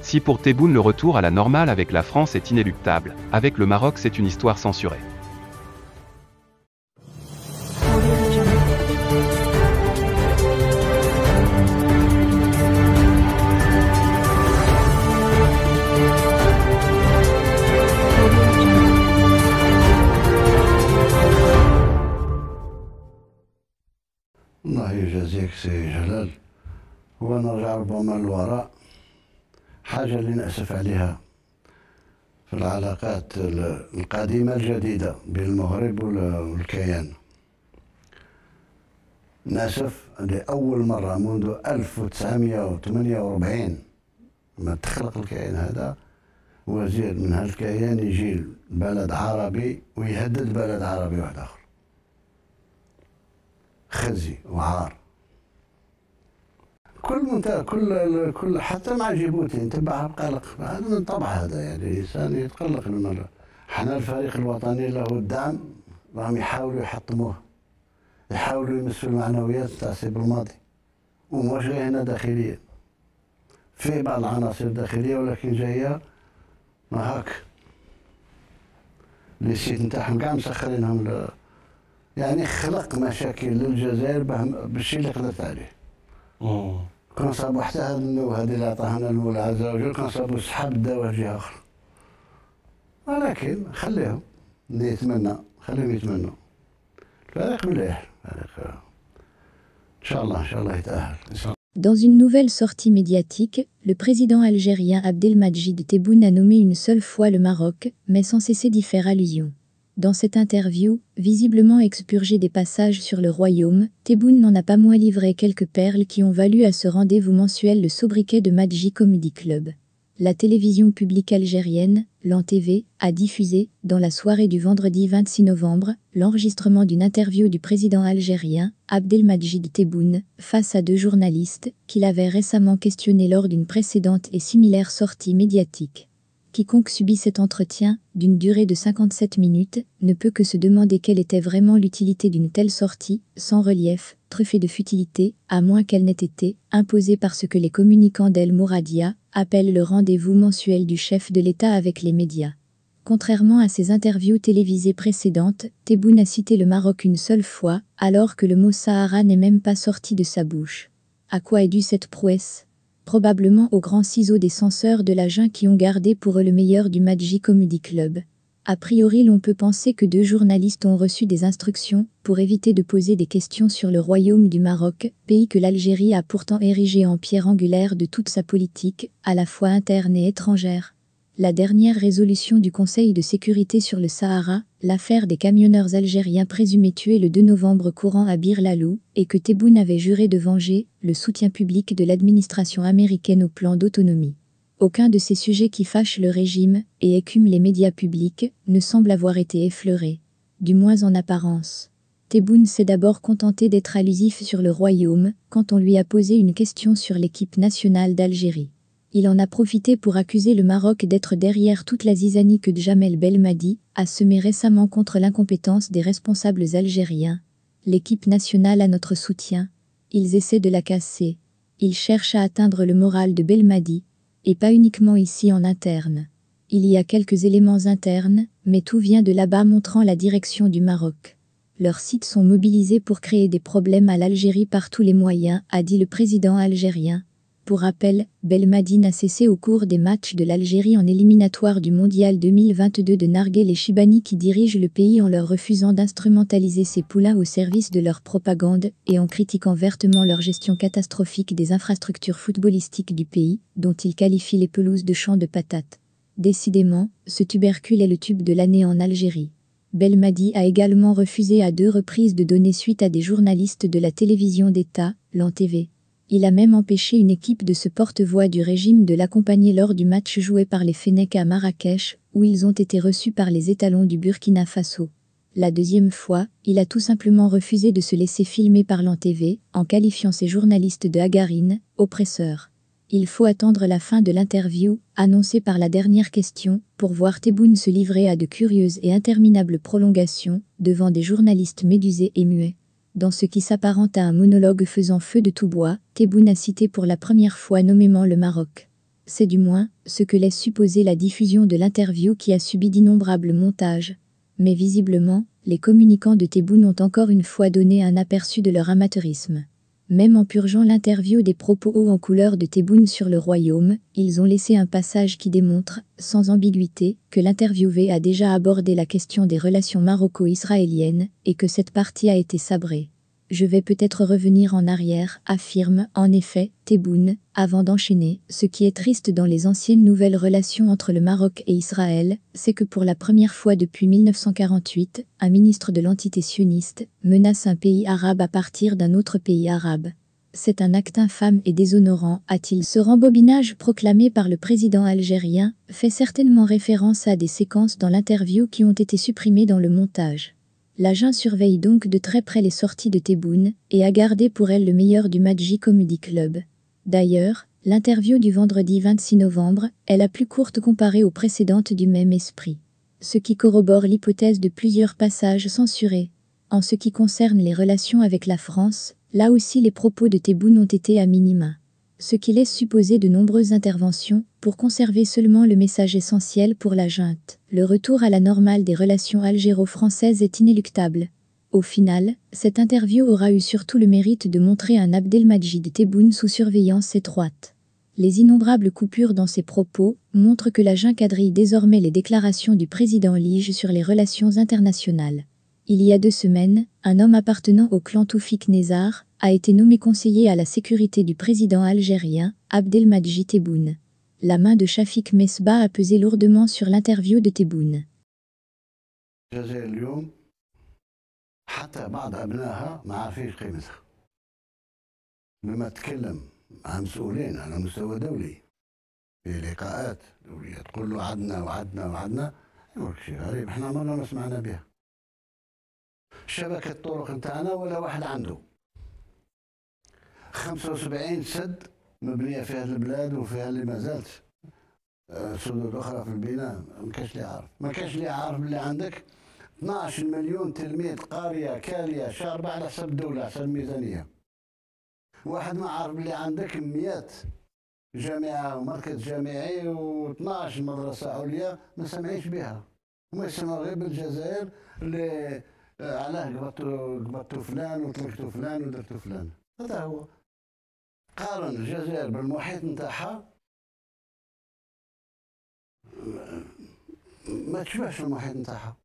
Si pour Tebboune le retour à la normale avec la France est inéluctable, avec le Maroc c'est une histoire censurée. الله يجازيك سي جلال. ونرجع ربما للوراء، حاجة اللي نأسف عليها في العلاقات القديمة الجديدة بين المغرب والكيان. نأسف لأول مرة منذ 1948 لما تخلق الكيان هذا، وزير من هذا الكيان يجي بلد عربي ويهدد بلد عربي واحد آخر. خزي وعار. كل حتى مع جيبوتي انتبه بقلق. هذا من طبع هذا، يعني الانسان يتقلق لما حنا الفريق الوطني له الدعم، راهم يحاولوا يحطموه، يحاولوا يمسوا المعنويات تاع السيب الماضي، ومش غير هنا داخليا، في بعض العناصر داخليه ولكن جايه ما هاك لي سيت نتاعهم كاع مسخرينهم يعني خلق مشاكل للجزائر بالشيء اللي قدرت عليه. كون صابوا حتى هذه النوة هذه اللي عطاها المولى عز وجل، كون صابوا سحاب الدواء في جهة أخرى. ولكن خليهم اللي يتمنى، خليهم يتمنوا. الفريق مليح، الفريق إن شاء الله يتأهل. Dans une nouvelle sortie médiatique, le président algérien Abdelmadjid Tebboune a nommé une seule fois le Maroc, mais sans cesser d'y faire allusion. Dans cette interview, visiblement expurgée des passages sur le royaume, Tebboune n'en a pas moins livré quelques perles qui ont valu à ce rendez-vous mensuel le sobriquet de Madji Comedy Club. La télévision publique algérienne, l'ANTV, a diffusé, dans la soirée du vendredi 26 novembre, l'enregistrement d'une interview du président algérien, Abdelmadjid Tebboune, face à 2 journalistes, qu'il avait récemment questionné lors d'une précédente et similaire sortie médiatique. Quiconque subit cet entretien, d'une durée de 57 minutes, ne peut que se demander quelle était vraiment l'utilité d'une telle sortie, sans relief, truffée de futilité, à moins qu'elle n'ait été imposée par ce que les communicants d'El Mouradia appellent le rendez-vous mensuel du chef de l'État avec les médias. Contrairement à ses interviews télévisées précédentes, Tebboune a cité le Maroc une seule fois, alors que le mot Sahara n'est même pas sorti de sa bouche. À quoi est due cette prouesse ? Probablement au grand ciseau des censeurs de la junte qui ont gardé pour eux le meilleur du Madji Comedy Club. A priori, l'on peut penser que 2 journalistes ont reçu des instructions pour éviter de poser des questions sur le royaume du Maroc, pays que l'Algérie a pourtant érigé en pierre angulaire de toute sa politique, à la fois interne et étrangère. La dernière résolution du Conseil de sécurité sur le Sahara, l'affaire des camionneurs algériens présumés tués le 2 novembre courant à Bir Lalou, et que Tebboune avait juré de venger, le soutien public de l'administration américaine au plan d'autonomie. Aucun de ces sujets qui fâchent le régime et écument les médias publics ne semble avoir été effleuré, du moins en apparence. Tebboune s'est d'abord contenté d'être allusif sur le royaume quand on lui a posé une question sur l'équipe nationale d'Algérie. Il en a profité pour accuser le Maroc d'être derrière toute la zizanie que Djamel Belmadi a semée récemment contre l'incompétence des responsables algériens. L'équipe nationale a notre soutien. Ils essaient de la casser. Ils cherchent à atteindre le moral de Belmadi, et pas uniquement ici en interne. Il y a quelques éléments internes, mais tout vient de là-bas montrant la direction du Maroc. Leurs sites sont mobilisés pour créer des problèmes à l'Algérie par tous les moyens, a dit le président algérien. Pour rappel, Belmadi n'a cessé au cours des matchs de l'Algérie en éliminatoire du Mondial 2022 de narguer les Chibani qui dirigent le pays en leur refusant d'instrumentaliser ces poulains au service de leur propagande et en critiquant vertement leur gestion catastrophique des infrastructures footballistiques du pays, dont il qualifie les pelouses de champs de patates. Décidément, ce tubercule est le tube de l'année en Algérie. Belmadi a également refusé à 2 reprises de donner suite à des journalistes de la télévision d'État, l'ANTV. Il a même empêché une équipe de ce porte-voix du régime de l'accompagner lors du match joué par les Fennecs à Marrakech, où ils ont été reçus par les étalons du Burkina Faso. La 2e fois, il a tout simplement refusé de se laisser filmer par l'ANTV, en qualifiant ces journalistes de hagarines, oppresseurs. Il faut attendre la fin de l'interview, annoncée par la dernière question, pour voir Tebboune se livrer à de curieuses et interminables prolongations, devant des journalistes médusés et muets. Dans ce qui s'apparente à un monologue faisant feu de tout bois, Tebboune a cité pour la première fois nommément le Maroc. C'est du moins ce que laisse supposer la diffusion de l'interview qui a subi d'innombrables montages. Mais visiblement, les communicants de Tebboune ont encore une fois donné un aperçu de leur amateurisme. Même en purgeant l'interview des propos hauts en couleur de Tebboune sur le royaume, ils ont laissé un passage qui démontre, sans ambiguïté, que l'interviewé a déjà abordé la question des relations maroco-israéliennes et que cette partie a été sabrée. Je vais peut-être revenir en arrière, affirme, en effet, Tebboune, avant d'enchaîner. Ce qui est triste dans les anciennes nouvelles relations entre le Maroc et Israël, c'est que pour la première fois depuis 1948, un ministre de l'entité sioniste menace un pays arabe à partir d'un autre pays arabe. C'est un acte infâme et déshonorant, a-t-il. Ce rembobinage proclamé par le président algérien fait certainement référence à des séquences dans l'interview qui ont été supprimées dans le montage. La junte surveille donc de très près les sorties de Tebboune et a gardé pour elle le meilleur du Madji Comedy Club. D'ailleurs, l'interview du vendredi 26 novembre est la plus courte comparée aux précédentes du même esprit. Ce qui corrobore l'hypothèse de plusieurs passages censurés. En ce qui concerne les relations avec la France, là aussi les propos de Tebboune ont été à minima. Ce qui laisse supposer de nombreuses interventions pour conserver seulement le message essentiel pour la junte. Le retour à la normale des relations algéro-françaises est inéluctable. Au final, cette interview aura eu surtout le mérite de montrer un Abdelmadjid Tebboune sous surveillance étroite. Les innombrables coupures dans ses propos montrent que la junte quadrille désormais les déclarations du président Lige sur les relations internationales. Il y a 2 semaines, un homme appartenant au clan Toufik Nezzar a été nommé conseiller à la sécurité du président algérien, Abdelmadjid Tebboune. La main de Shafik Mesbah a pesé lourdement sur l'interview de Tebboune. حتى بعض أبنائها ما عارفينش قيمتها. لما تكلم مع مسؤولين على مستوى دولي في لقاءات دولية تقول له عدنا وعدنا وعدنا، يقول لك شيء غريب، احنا عمرنا ما سمعنا بها. شبكة الطرق نتاعنا ولا واحد عنده. 75 سد مبنية في هذه البلاد وفيها اللي ما زالت سدود أخرى في البناء، ما كانش اللي عارف، ما كانش اللي عارف اللي عندك 12 مليون تلميذ قارية كالية شاربة على حساب الدولة، على حساب الميزانية. واحد ما عارف اللي عندك 100 جامعة ومركز جامعي و12 مدرسة عليا ما سمعيش بها، هما يسمعوا غير بالجزائر اللي علاه قبضتوا فلان وطلقتوا فلان ودرتوا فلان. هذا هو. قارن الجزائر بالمحيط نتاعها ما تشبهش المحيط نتاعها.